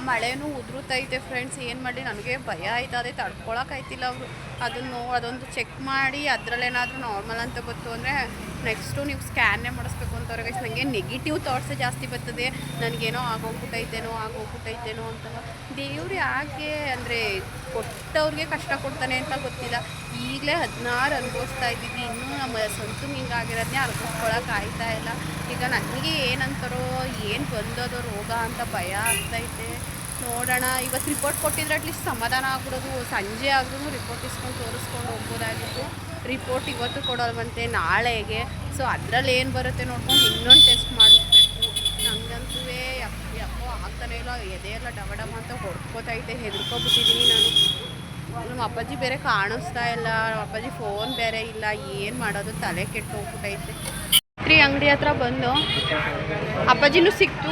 ಮಳೆನೂ ಉದುರುತ್ತೈತೆ ಫ್ರೆಂಡ್ಸ್. ಏನು ಮಾಡಲಿ, ನನಗೆ ಭಯ ಆಯ್ತದೆ, ತಡ್ಕೊಳಕ್ಕಾಯ್ತಿಲ್ಲ ಅವರು. ಅದೊಂದು ಚೆಕ್ ಮಾಡಿ ಅದರಲ್ಲೇನಾದರೂ ನಾರ್ಮಲ್ ಅಂತ ಗೊತ್ತು ಅಂದರೆ ನೆಕ್ಸ್ಟು ನೀವು ಸ್ಕ್ಯಾನ್ನೇ ಮಾಡಿಸ್ಬೇಕು ಅಂತವ್ರೆ ಗೈಸ್. ನನಗೆ ನೆಗೆಟಿವ್ ಥಾಟ್ಸೇ ಜಾಸ್ತಿ ಬರ್ತದೆ. ನನಗೇನೋ ಆಗೋಗ್ಬಿಟ್ಟೈತೇನೋ ಅಂತ. ದೇವ್ರು ಯಾಕೆ ಅಂದರೆ ಕೊಟ್ಟವ್ರಿಗೆ ಕಷ್ಟ ಕೊಡ್ತಾನೆ ಅಂತ ಗೊತ್ತಿಲ್ಲ. ಈಗಲೇ 16 ಅನುಭವಿಸ್ತಾ ಇದ್ದೀವಿ, ಇನ್ನೂ ನಮ್ಮ ಸ್ವಂತ ಹಿಂಗಾಗಿರೋದನ್ನೇ ಅನುಭವಿಸ್ಕೊಳಕ್ಕೆ ಆಯ್ತಾ ಇಲ್ಲ. ಈಗ ನನಗೆ ಏನಂತಾರೋ, ಏನು ಬಂದೋದು ರೋಗ ಅಂತ ಭಯ ಆಗ್ತೈತೆ. ನೋಡೋಣ, ಇವತ್ತು ರಿಪೋರ್ಟ್ ಕೊಟ್ಟಿದ್ರೆ ಅಟ್ಲೀಸ್ಟ್ ಸಮಾಧಾನ ಆಗ್ಬಿಡೋದು. ಸಂಜೆ ಆದ್ರೂ ರಿಪೋರ್ಟ್ ಇಸ್ಕೊಂಡು ತೋರಿಸ್ಕೊಂಡು ಹೋಗ್ಬೋದಾಗಿತ್ತು. ರಿಪೋರ್ಟ್ ಇವತ್ತು ಕೊಡೋಲ್ವಂತೆ, ನಾಳೆಗೆ. ಸೊ ಅದರಲ್ಲಿ ಏನು ಬರುತ್ತೆ ನೋಡ್ಕೊಂಡು ಇನ್ನೊಂದು ಟೆಸ್ಟ್ ಮಾಡಿಸ್ಬೇಕು. ನನಗಂತೂ ಯಪ್ಪೋ ಆಗ್ತಾನೆ ಇಲ್ಲ, ಎದೆಯೆಲ್ಲ ಡಮ ಅಂತ ಹೊಡ್ಕೋತೈತೆ, ಹೆದರ್ಕೊಬಿಟ್ಟಿದ್ದೀನಿ ನಾನು. ನಮ್ಮ ಅಪ್ಪಾಜಿ ಬೇರೆ ಕಾಣಿಸ್ತಾ ಇಲ್ಲ, ಅಪ್ಪಾಜಿ ಫೋನ್ ಬೇರೆ ಇಲ್ಲ, ಏನು ಮಾಡೋದು, ತಲೆ ಕೆಟ್ಟು ಹೋಗ್ಬಿಟ್ಟೈತೆ. ಅಂಗಡಿ ಹತ್ರ ಬಂದು ಅಪ್ಪಾಜಿನೂ ಸಿಕ್ತು,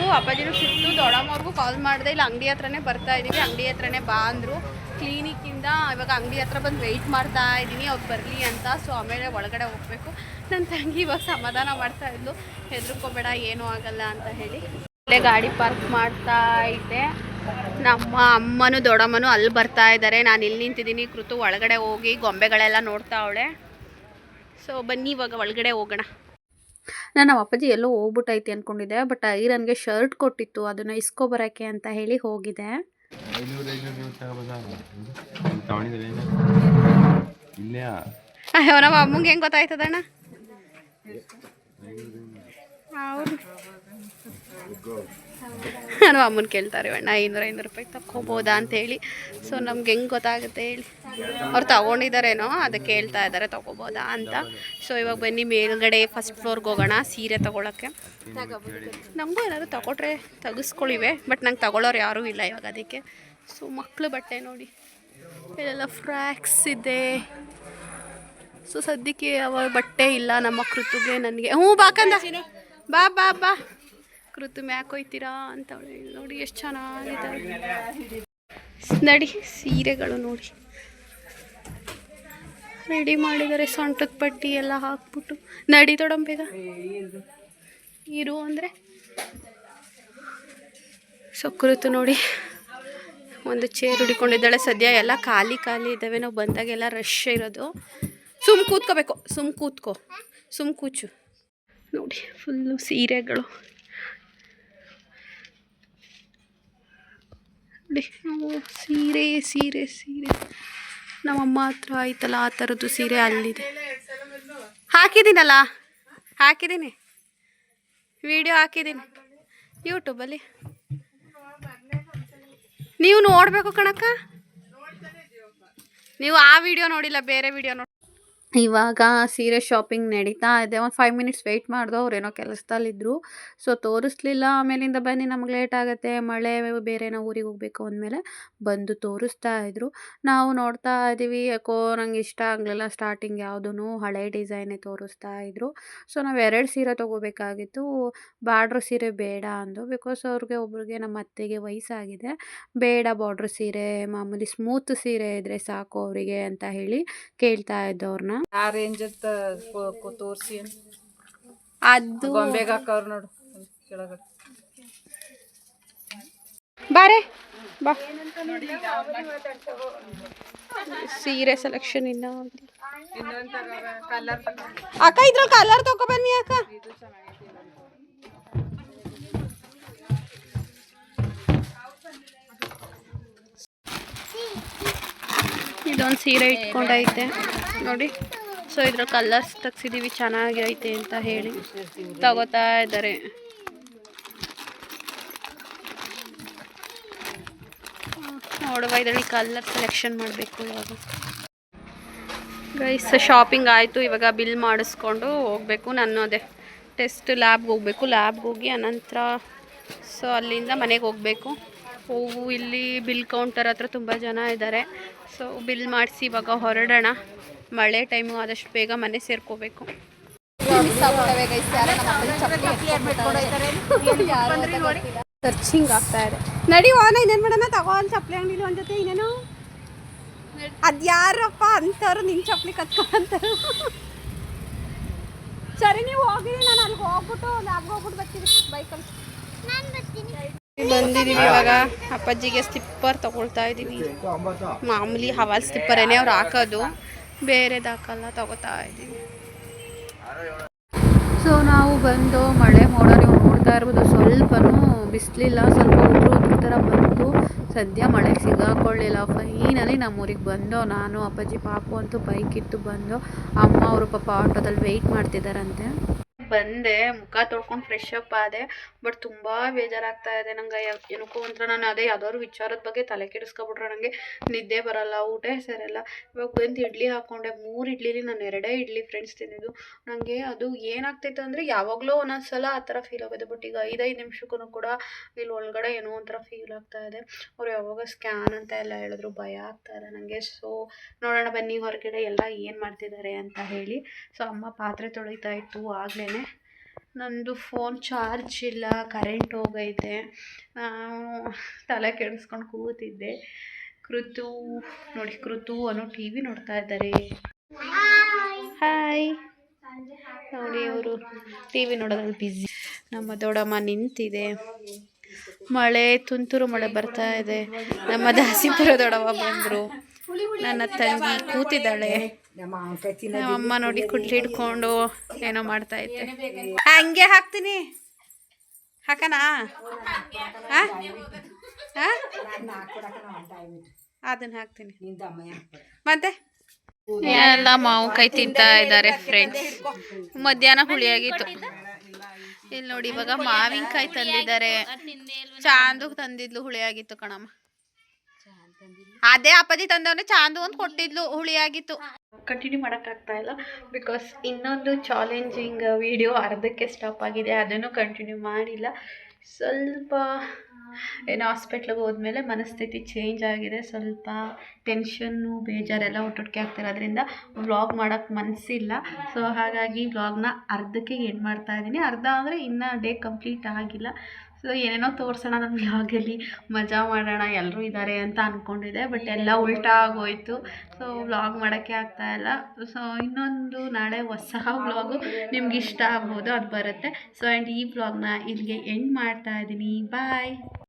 ದೊಡ್ಡಮ್ಮವ್ರಿಗೂ ಕಾಲ್ ಮಾಡಿದೆ. ಇಲ್ಲ ಅಂಗಡಿ ಹತ್ರನೇ ಬರ್ತಾ ಇದ್ದೀವಿ, ಅಂಗಡಿ ಹತ್ರನೇ ಬಾ ಅಂದರು ಕ್ಲಿನಿಕ್ಕಿಂದ. ಇವಾಗ ಅಂಗಡಿ ಹತ್ರ ಬಂದು ವೆಯ್ಟ್ ಮಾಡ್ತಾ ಇದ್ದೀನಿ ಅವ್ರು ಬರಲಿ ಅಂತ. ಸೊ ಆಮೇಲೆ ಒಳಗಡೆ ಹೋಗಬೇಕು. ನನ್ನ ತಂಗಿ ಇವಾಗ ಸಮಾಧಾನ ಮಾಡ್ತಾ ಇದ್ಲು, ಹೆದರ್ಕೋಬೇಡ ಏನೂ ಆಗಲ್ಲ ಅಂತ ಹೇಳಿ. ಅಲ್ಲೇ ಗಾಡಿ ಪಾರ್ಕ್ ಮಾಡ್ತಾ ಇದ್ದೆ. ನಮ್ಮ ಅಮ್ಮನೂ ದೊಡ್ಡಮ್ಮನೂ ಅಲ್ಲಿ ಬರ್ತಾ ಇದ್ದಾರೆ, ನಾನು ಇಲ್ಲಿ ನಿಂತಿದ್ದೀನಿ. ಕೃತು ಒಳಗಡೆ ಹೋಗಿ ಗೊಂಬೆಗಳೆಲ್ಲ ನೋಡ್ತಾ ಅವಳೆ. ಸೊ ಬನ್ನಿ ಇವಾಗ ಒಳಗಡೆ ಹೋಗೋಣ. ನಾನು ನಮ್ಮ ಅಪ್ಪಾಜಿ ಎಲ್ಲೋ ಹೋಗ್ಬಿಟ್ಟೈತಿ ಅಂದ್ಕೊಂಡಿದ್ದೆ, ಬಟ್ ಐರನ್ಗೆ ಶರ್ಟ್ ಕೊಟ್ಟಿತ್ತು, ಅದನ್ನು ಇಸ್ಕೊಬರೋಕ್ಕೆ ಅಂತ ಹೇಳಿ ಹೋಗಿದೆ. ನಮ್ಮ ಅಮ್ಮಂಗೆ ಹೆಂಗೆ ಗೊತ್ತಾಯ್ತದಣ್ಣ? ಹೌದು. ನಾನು ಅಮ್ಮನ ಕೇಳ್ತಾರೆ ಅಣ್ಣ 500 ರೂಪಾಯಿ ತಗೋಬೋದಾ ಅಂತ ಹೇಳಿ. ಸೊ ನಮ್ಗೆ ಹೆಂಗೆ ಗೊತ್ತಾಗುತ್ತೆ ಹೇಳಿ, ಅವ್ರು ತಗೊಂಡಿದ್ದಾರೇನೋ ಅದಕ್ಕೆ ಹೇಳ್ತಾ ಇದ್ದಾರೆ ತಗೋಬೋದಾ ಅಂತ. ಸೊ ಇವಾಗ ಬನ್ನಿ ಮೇಲ್ಗಡೆ ಫಸ್ಟ್ ಫ್ಲೋರ್ಗೆ ಹೋಗೋಣ ಸೀರೆ ತಗೊಳಕ್ಕೆ. ನಮಗೂ ಏನಾದರೂ ತಗೊಟ್ರೆ ತೆಗಿಸ್ಕೊಳ್ಳಿವೆ, ಬಟ್ ನಂಗೆ ತಗೊಳ್ಳೋರು ಯಾರೂ ಇಲ್ಲ ಇವಾಗ ಅದಕ್ಕೆ. ಸೊ ಮಕ್ಕಳು ಬಟ್ಟೆ ನೋಡಿ, ಇಲ್ಲೆಲ್ಲ ಫ್ರಾಕ್ಸ್ ಇದೆ. ಸೊ ಸದ್ಯಕ್ಕೆ ಯಾವ ಬಟ್ಟೆ ಇಲ್ಲ ನಮ್ಮ ಕೃತುಗೆ ನನಗೆ. ಹ್ಞೂ ಬಾಕಂದ ಬಾ ಬಾ ಬಾ ಕೃತು ಮ್ಯಾಕ್ ಹೋಯ್ತೀರಾ ಅಂತ ನೋಡಿ ಎಷ್ಟು ಚೆನ್ನಾಗಿದೆ. ನಡಿ ಸೀರೆಗಳು ನೋಡಿ ರೆಡಿ ಮಾಡಿದ್ದಾರೆ, ಸೊಂಟದ ಪಟ್ಟಿ ಎಲ್ಲ ಹಾಕ್ಬಿಟ್ಟು. ನಡಿ ತೊಡಂಬೇಗ ಇರು ಅಂದರೆ. ಸೊ ಕೃತು ನೋಡಿ ಒಂದು ಚೇರ್ ಹುಡಿಕೊಂಡಿದ್ದಾಳೆ. ಸದ್ಯ ಎಲ್ಲ ಖಾಲಿ ಖಾಲಿ ಇದ್ದಾವೆ, ನಾವು ಬಂದಾಗೆಲ್ಲ ರಶ್ ಇರೋದು. ಸುಮ್ ಕೂತ್ಕೋಬೇಕು, ಸುಮ್ ಕೂಚು ನೋಡಿ. ಫುಲ್ಲು ಸೀರೆಗಳು ನೋಡಿ. ಸೀರೆ ಸೀರೆ ಸೀರೆ ನಮ್ಮಮ್ಮ ಹತ್ರ ಆಯ್ತಲ್ಲ ಆ ಥರದ್ದು ಸೀರೆ ಅಲ್ಲಿದೆ. ಹಾಕಿದ್ದೀನಿ ವಿಡಿಯೋ ಹಾಕಿದ್ದೀನಿ ಯೂಟ್ಯೂಬಲ್ಲಿ. ನೀವು ನೋಡಬೇಕು ಕಣಕ್ಕ, ನೀವು ಆ ವಿಡಿಯೋ ನೋಡಿಲ್ಲ, ಬೇರೆ ವಿಡಿಯೋ ನೋಡಿ. ಇವಾಗ ಸೀರೆ ಶಾಪಿಂಗ್ ನಡೀತಾ ಇದೆ. ಒಂದು 5 ಮಿನಿಟ್ಸ್ ವೆಯ್ಟ್ ಮಾಡಿದ್ರು, ಅವ್ರೇನೋ ಕೆಲಸದಲ್ಲಿದ್ದರು. ಸೊ ತೋರಿಸ್ಲಿಲ್ಲ. ಆಮೇಲಿಂದ ಬನ್ನಿ ನಮ್ಗೆ ಲೇಟ್ ಆಗುತ್ತೆ, ಮಳೆ ಬೇರೆ, ನಾವು ಊರಿಗೆ ಹೋಗಬೇಕು ಅಂದಮೇಲೆ ಬಂದು ತೋರಿಸ್ತಾ ಇದ್ರು. ನಾವು ನೋಡ್ತಾ ಇದ್ದೀವಿ. ಯಾಕೋ ನಂಗೆ ಇಷ್ಟ ಆಗಲಿಲ್ಲ ಸ್ಟಾರ್ಟಿಂಗ್, ಯಾವುದೂ ಹಳೆ ಡಿಸೈನೇ ತೋರಿಸ್ತಾ ಇದ್ರು. ಸೊ ನಾವು 2 ಸೀರೆ ತೊಗೋಬೇಕಾಗಿತ್ತು. ಬಾರ್ಡ್ರ್ ಸೀರೆ ಬೇಡ ಅಂದು, ಬಿಕಾಸ್ ಅವ್ರಿಗೆ ಒಬ್ರಿಗೆ ನಮ್ಮ ಅತ್ತೆಗೆ ವಯಸ್ಸಾಗಿದೆ. ಬೇಡ ಬಾರ್ಡ್ರ್ ಸೀರೆ, ಮಾಮೂಲಿ ಸ್ಮೂತ್ ಸೀರೆ ಇದ್ದರೆ ಸಾಕು ಅವರಿಗೆ ಅಂತ ಹೇಳಿ ಕೇಳ್ತಾ ಇದ್ದವ್ರನ್ನ. ಆ ರೇಂಜ್ ತೋರಿಸಿ ಅದು ಗೊಂಬೆಗೆ ಹಾಕವ್ರು ನೋಡು ಕೆಳಗಡೆ. ಬಾರೆ ಬಾ, ಸೀರೆ ಸೆಲೆಕ್ಷನ್ ಇನ್ನ ಅಕ್ಕ. ಇದ್ರಲ್ಲಿ ಕಲರ್ ತಗೋ ಬನ್ನಿ ಅಕ್ಕ. ಇದೊಂದು ಸೀರೆ ಇಟ್ಕೊಂಡೈತೆ ನೋಡಿ. ಸೊ ಇದ್ರ ಕಲರ್ಸ್ ತೆಗ್ಸಿದ್ದೀವಿ, ಚೆನ್ನಾಗಿ ಐತೆ ಅಂತ ಹೇಳಿ ತಗೋತಾ ಇದ್ದಾರೆ. ನೋಡುವ ಇದರಲ್ಲಿ ಕಲರ್ ಸೆಲೆಕ್ಷನ್ ಮಾಡಬೇಕು ಇವಾಗ. ಗೈಸ್ ಶಾಪಿಂಗ್ ಆಯಿತು, ಇವಾಗ ಬಿಲ್ ಮಾಡಿಸ್ಕೊಂಡು ಹೋಗಬೇಕು. ನಾನು ಅದೇ ಟೆಸ್ಟ್ ಲ್ಯಾಬ್ಗೆ ಹೋಗಬೇಕು. ಲ್ಯಾಬ್ಗೆ ಹೋಗಿ ಅನಂತರ ಸೊ ಅಲ್ಲಿಂದ ಮನೆಗೆ ಹೋಗಬೇಕು. ಇಲ್ಲಿ ಬಿಲ್ ಕೌಂಟರ್ ಹತ್ರ ತುಂಬ ಜನ ಇದ್ದಾರೆ. ಸೊ ಬಿಲ್ ಮಾಡಿಸಿ ಇವಾಗ ಹೊರಡೋಣ. ಮಳೆ ಟೈಮು, ಆದಷ್ಟು ಬೇಗ ಮನೆ ಸೇರ್ಕೋಬೇಕು. ಸರ್ಚಿಂಗ್ ಆಗ್ತಾ ಇದೆ. ನಡಿ ಹೋನ, ಇನ್ನೇನು ಮಾಡೋಣ, ತಗೋ ಒಂದು ಚಪ್ಪಲಿ ಅಂಗಡಿಲಿ ಒಂದು ಜೊತೆ. ಇನ್ನೇನು ಅದು ಯಾರಪ್ಪ ಅಂತಾರು ನಿನ್ನ ಚಪ್ಪಲಿ ಕತ್ಕೊಂತಾರೆ. ಸರಿ ನೀವು ಹೋಗಿ, ನಾನು ಅಲ್ಲಿಗೆ ಹೋಗ್ಬಿಟ್ಟು ಲ್ಯಾಬ್ಗೆ ಹೋಗ್ಬಿಟ್ಟು ಬರ್ತೀನಿ ಬೈಕಲ್ಲಿ. ಬಂದಿದ್ದೀವಿ ಇವಾಗ. ಅಪ್ಪಾಜಿಗೆ ಸ್ಲಿಪ್ಪರ್ ತಗೊಳ್ತಾ ಇದ್ದೀವಿ. ಮಾಮೂಲಿ ಹವಾಲ್ ಸ್ಲಿಪ್ಪರೇನೆ ಅವ್ರು ಹಾಕೋದು, ಬೇರೆದು ಹಾಕಲ್ಲ. ತಗೋತಾ ಇದ್ದೀವಿ. ಸೊ ನಾವು ಬಂದು ಮಳೆ ಮೋಡ ನೀವು ನೋಡ್ತಾ ಇರ್ಬೋದು. ಸ್ವಲ್ಪನೂ ಬಿಸಿಲಿಲ್ಲ, ಸ್ವಲ್ಪ ಉದ್ರು ಥರ ಬಂತು. ಸದ್ಯ ಮಳೆಗೆ ಸಿಗಾಕೊಳ್ಳಿಲ್ಲ. ಫೈನಲಿ ನಮ್ಮೂರಿಗೆ ಬಂದು ನಾನು ಅಪ್ಪಾಜಿ ಪಾಪು ಅಂತೂ ಬೈಕ್ ಇತ್ತು ಬಂದು. ಅಮ್ಮ ಅವರು ಪಾಪ ಆಟೋದಲ್ಲಿ ವೆಯ್ಟ್ ಮಾಡ್ತಿದ್ದಾರಂತೆ. ಬಂದೆ, ಮುಖ ತೊಳ್ಕೊಂಡು ಫ್ರೆಶ್ ಅಪ್ ಆದೆ. ಬಟ್ ತುಂಬ ಬೇಜಾರಾಗ್ತಾ ಇದೆ ನಂಗೆ. ಏನಕ್ಕೋ ಒಂಥರ ನಾನು ಅದೇ ಯಾವ್ದಾದ್ರು ವಿಚಾರದ ಬಗ್ಗೆ ತಲೆ ಕೆಡಿಸ್ಕೊಬಿಟ್ರೆ ನನಗೆ ನಿದ್ದೆ ಬರೋಲ್ಲ, ಊಟ ಸೇರಲ್ಲ. ಇವಾಗ ಬಂದು ಇಡ್ಲಿ ಹಾಕ್ಕೊಂಡೆ. 3 ಇಡ್ಲಿಲಿ ನಾನು 2 ಇಡ್ಲಿ ಫ್ರೆಂಡ್ಸ್ ತಿಂದಿದ್ದು. ನನಗೆ ಅದು ಏನಾಗ್ತೈತೆ ಅಂದರೆ ಯಾವಾಗಲೂ ಒಂದೊಂದು ಸಲ ಆ ಥರ ಫೀಲ್ ಆಗೋದು. ಬಟ್ ಈಗ 5 ನಿಮಿಷಕ್ಕೂ ಕೂಡ ಇಲ್ಲಿ ಒಳಗಡೆ ಏನೋ ಒಂಥರ ಫೀಲ್ ಆಗ್ತಾ ಇದೆ. ಅವ್ರು ಯಾವಾಗ ಸ್ಕ್ಯಾನ್ ಅಂತ ಎಲ್ಲ ಹೇಳಿದ್ರು, ಭಯ ಆಗ್ತಾ ಇದೆ ನನಗೆ. ಸೊ ನೋಡೋಣ ಬನ್ನಿ ಹೊರಗಡೆ ಎಲ್ಲ ಏನು ಮಾಡ್ತಿದ್ದಾರೆ ಅಂತ ಹೇಳಿ. ಸೊ ಅಮ್ಮ ಪಾತ್ರೆ ತೊಳಿತಾ ಇತ್ತು ಆಗ್ಲೇ. ನಂದು ಫೋನ್ ಚಾರ್ಜ್ ಇಲ್ಲ, ಕರೆಂಟ್ ಹೋಗೈತೆ. ತಲೆ ಕೆಡಿಸ್ಕೊಂಡು ಕೂತಿದ್ದೆ. ಕೃತು ನೋಡಿ, ಕೃತು ಅನ್ನೋ ಟಿ ವಿ ನೋಡ್ತಾ ಇದ್ದಾರೆ. ಹಾಯ್ ನೋಡಿ, ಅವರು ಟಿ ವಿ ನೋಡೋದ್ರಲ್ಲಿ ಬ್ಯುಸಿ. ನಮ್ಮ ದೊಡ್ಡಮ್ಮ ನಿಂತಿದೆ. ಮಳೆ, ತುಂತುರು ಮಳೆ ಬರ್ತಾ ಇದೆ. ನಮ್ಮ ದಾಸಿಪುರ ದೊಡ್ಡಮ್ಮ ಬಂದರು. ನನ್ನ ತಂಗಿ ಕೂತಿದ್ದಾಳೆ. ನಮ್ಮಮ್ಮ ನೋಡಿ ಕುಡ್ಲಿ ಹಿಡ್ಕೊಂಡು ಏನೋ ಮಾಡ್ತಾ ಇದ್ದೆ. ಹಂಗೆ ಹಾಕ್ತೀನಿ, ಹಾಕನಾ? ಅದನ್ನ ಹಾಕ್ತೀನಿ ಮತ್ತೆ. ಎಲ್ಲ ಮಾವು ಕೈ ತಿಂತಾ ಇದ್ದಾರೆ ಫ್ರೆಂಡ್ಸ್. ಮಧ್ಯಾಹ್ನ ಹುಳಿಯಾಗಿತ್ತು. ಇಲ್ಲಿ ನೋಡಿ ಇವಾಗ ಮಾವಿನಕಾಯಿ ತಂದಿದ್ದಾರೆ. ಚಾಂದು ತಂದಿದ್ಲು, ಹುಳಿಯಾಗಿತ್ತು ಕಣಮ್ಮ. ಅದೇ ಅಪ್ಪಾಜಿ ತಂದವನೇ ಚಾಂದು ಅಂತ ಕೊಟ್ಟಿದ್ಲು, ಹುಳಿಯಾಗಿತ್ತು. ಕಂಟಿನ್ಯೂ ಮಾಡೋಕ್ಕಾಗ್ತಾ ಇಲ್ಲ ಬಿಕಾಸ್ ಇನ್ನೊಂದು ಚಾಲೆಂಜಿಂಗ್ ವಿಡಿಯೋ ಅರ್ಧಕ್ಕೆ ಸ್ಟಾಪ್ ಆಗಿದೆ, ಅದನ್ನು ಕಂಟಿನ್ಯೂ ಮಾಡಿಲ್ಲ. ಸ್ವಲ್ಪ ಏನು ಹಾಸ್ಪಿಟ್ಲಿಗೆ ಹೋದ್ಮೇಲೆ ಮನಸ್ಥಿತಿ ಚೇಂಜ್ ಆಗಿದೆ, ಸ್ವಲ್ಪ ಟೆನ್ಷನ್ನು ಬೇಜಾರೆಲ್ಲ ಒಟ್ಟೊಟ್ಟಿಗೆ ಆಗ್ತಿರೋದ್ರಿಂದ ವ್ಲಾಗ್ ಮಾಡೋಕ್ಕೆ ಮನಸ್ಸಿಲ್ಲ. ಸೊ ಹಾಗಾಗಿ ವ್ಲಾಗ್ನ ಅರ್ಧಕ್ಕೆ ಎಂಡ್ ಮಾಡ್ತಾಯಿದ್ದೀನಿ. ಅರ್ಧ ಅಂದರೆ ಇನ್ನೂ ಡೇ ಕಂಪ್ಲೀಟ್ ಆಗಿಲ್ಲ. ಸೊ ಏನೇನೋ ತೋರಿಸೋಣ ನನ್ನ ವ್ಲಾಗಲ್ಲಿ, ಮಜಾ ಮಾಡೋಣ, ಎಲ್ಲರೂ ಇದ್ದಾರೆ ಅಂತ ಅಂದ್ಕೊಂಡಿದ್ದೆ. ಬಟ್ ಎಲ್ಲ ಉಲ್ಟಾ ಆಗೋಯ್ತು. ಸೊ ವ್ಲಾಗ್ ಮಾಡೋಕ್ಕೆ ಆಗ್ತಾಯಿಲ್ಲ. ಸೊ ಇನ್ನೊಂದು ನಾಳೆ ಹೊಸ ವ್ಲಾಗು ನಿಮ್ಗೆ ಇಷ್ಟ ಆಗ್ಬೋದು, ಅದು ಬರುತ್ತೆ. ಸೊ ಆ್ಯಂಡ್ ಈ ವ್ಲಾಗ್ನ ಇಲ್ಲಿಗೆ ಎಂಡ್ ಮಾಡ್ತಾಯಿದ್ದೀನಿ. ಬಾಯ್.